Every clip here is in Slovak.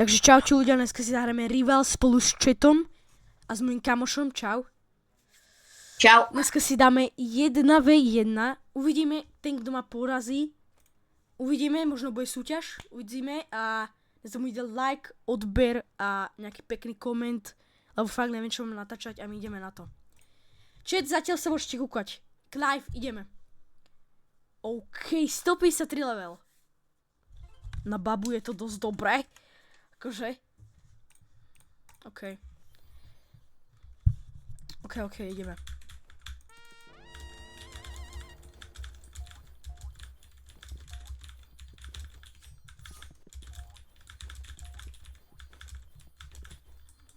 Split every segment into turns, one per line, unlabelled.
Takže čaute ľudia, dneska si zahráme Rival spolu s chatom a s môjim kamošom, čau.
Čau.
Dneska si dáme 1v1, uvidíme, ten kto ma porazí. Uvidíme, možno bude súťaž, uvidíme a nezabudnite like, odber a nejaký pekný koment, lebo fakt neviem, čo mám natáčať a my ideme na to. Chat, zatiaľ sa môžete kúkať. Clive, ideme. OK, 153 level. Na babu je to dosť dobré. Akože. OK. OK, ideme.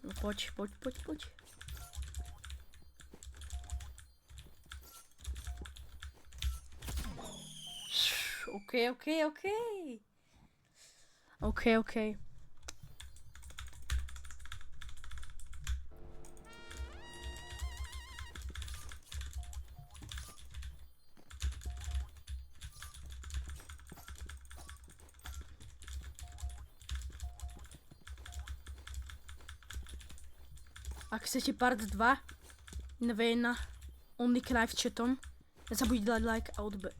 No poď. OK. Ak chcete part 2, neviem, only Clive chatom, nezabudnite dať like a odber.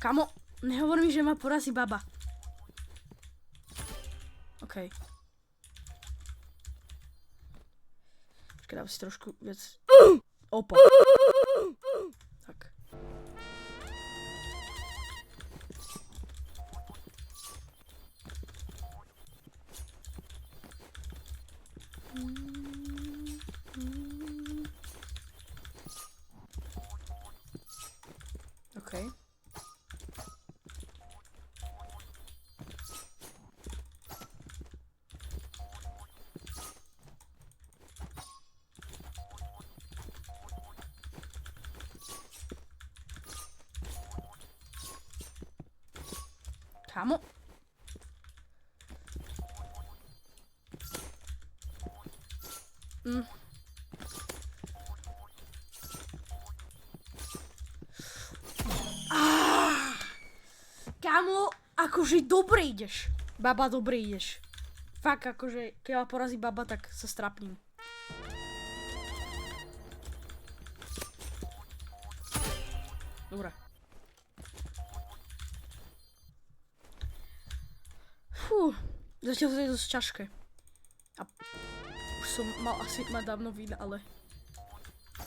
Kamo, nehovor mi, že ma porazí baba. OK. Počkaj, dám si trošku viac. Opa. Tak. OK. Kámo. Kámo, akože dobre ideš. Baba, dobre ideš. Fakt, akože, keď ma porazí baba, tak sa strapním. Dobre. Fú, zatiaľ to je dosť ťažké. A už som mal asi mať dávno vína, ale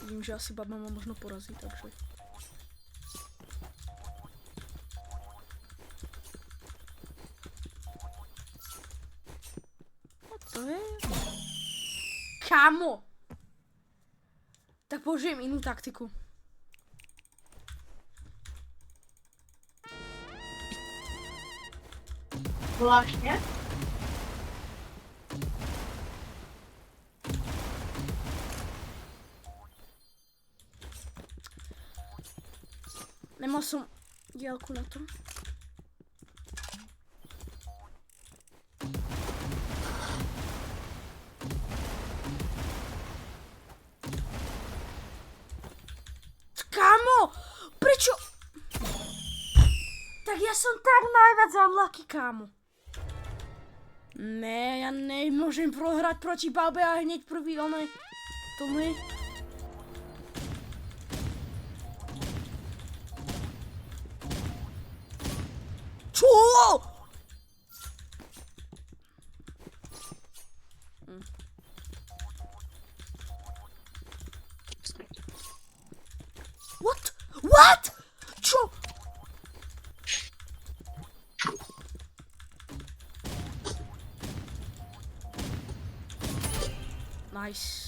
vidím, že asi baba ma možno porazí, takže. To je? Kámo! Tak použijem inú taktiku.
Voláš mňa?
Nemal som diaľku na tom. Kámo! Prečo? Tak ja som tak najviac unlucky, kámo. Ne, ja nemôžem prohrať proti babe a hneď prvý onej. To ne. Čo? What? Čo? Nice.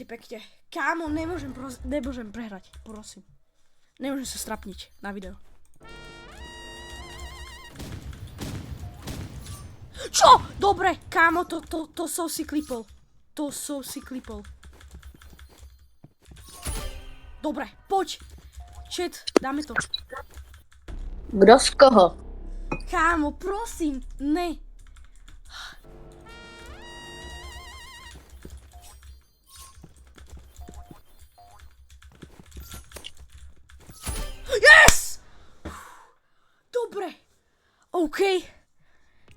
Pekne. Kámo, nemôžem prehrať, prosím. Nemôžem sa strapniť na video. Čo? Dobre, kámo, to som si klipol. Dobre, poď. Chat, dáme to.
Kdo z koho?
Kámo, prosím, ne. OK.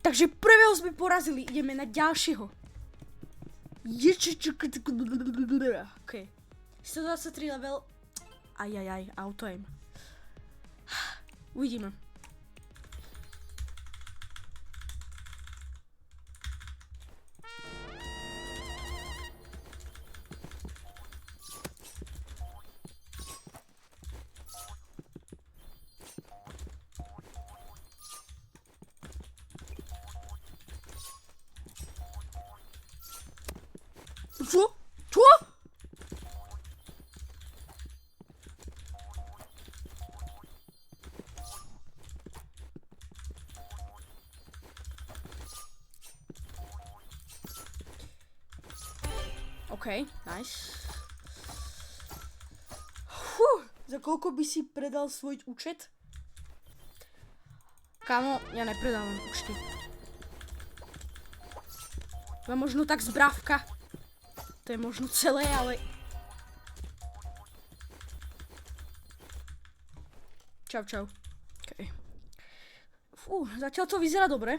Takže prvého sme porazili. Ideme na ďalšieho. OK. 123 level. Ajajaj, auto aim. Uvidíme. Čo? Čo? OK, nice. Za koľko by si predal svoj účet? Kámo, ja nepredávam účty. No možno tak zbrávka. To je možno celé, ale... Čau, čau. Okay. Fú, zatiaľ to vyzerá dobre.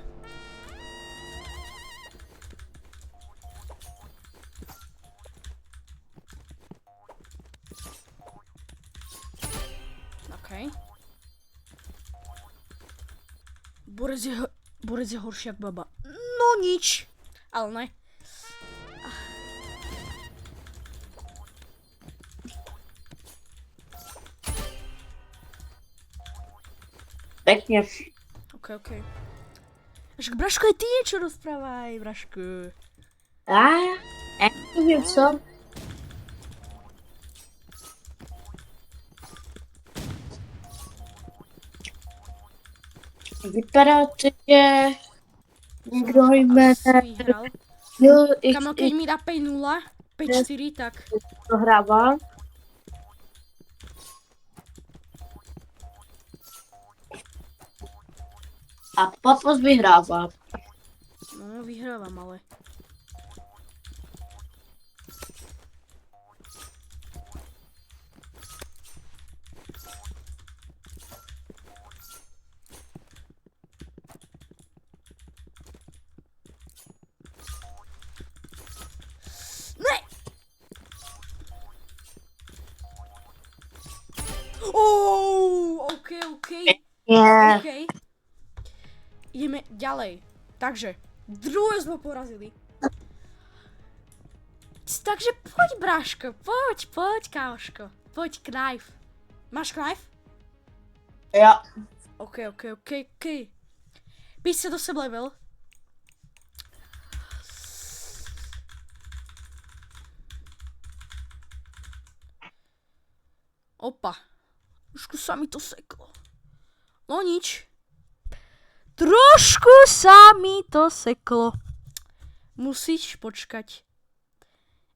OK. Borec je horší jak baba. No nič. Ale ne.
Pekne.
OK. Braško, aj ty niečo rozprávaj, Braško.
Neviem co. Vypadá to, že někdo jménem
Kamo, keď mi dá 5-0, 5-4, tak...
prohrává. A Papos vyhrává.
No, vyhrávam, ale... Ne! OK.
Je.
OK. Ideme ďalej. Takže, druhé sme porazili. Takže poď, Braško, poď, kámoško. Poď, knife. Máš knife?
Ja.
OK. 58 level. Opa. Trošku sa mi to seklo. No nič. Trošku sa mi to seklo. Musíš počkať.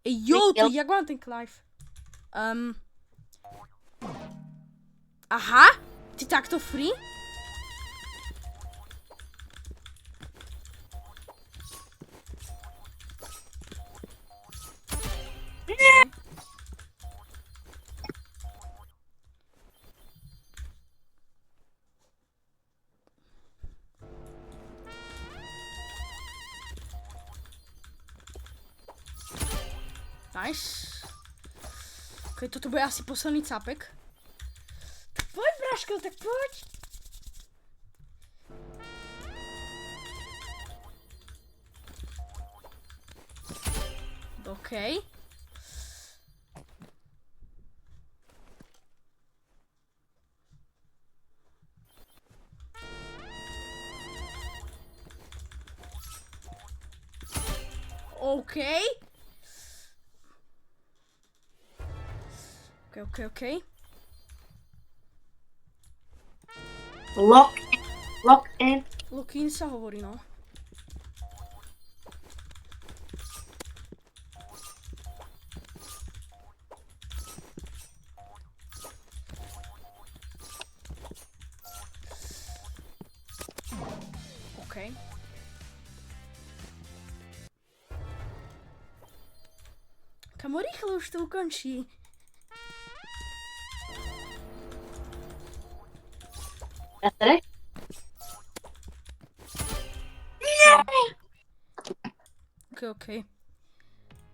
Jo, ty, jak mám ten knife? Aha, ty takto free? Nice. Ok, toto bude asi posledný cápek. Tak poď, Braško, tak poď. OK. OK. OK.
Lock in.
Lock in sa hovorí, no. OK. Kamo, rýchlo už to ukončí.
Ja tady?
OK.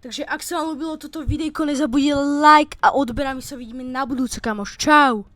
Takže ak sa vám ľúbilo toto videjko, nezabudnite like a odber a my sa vidíme na budúce, kamoš. Čau.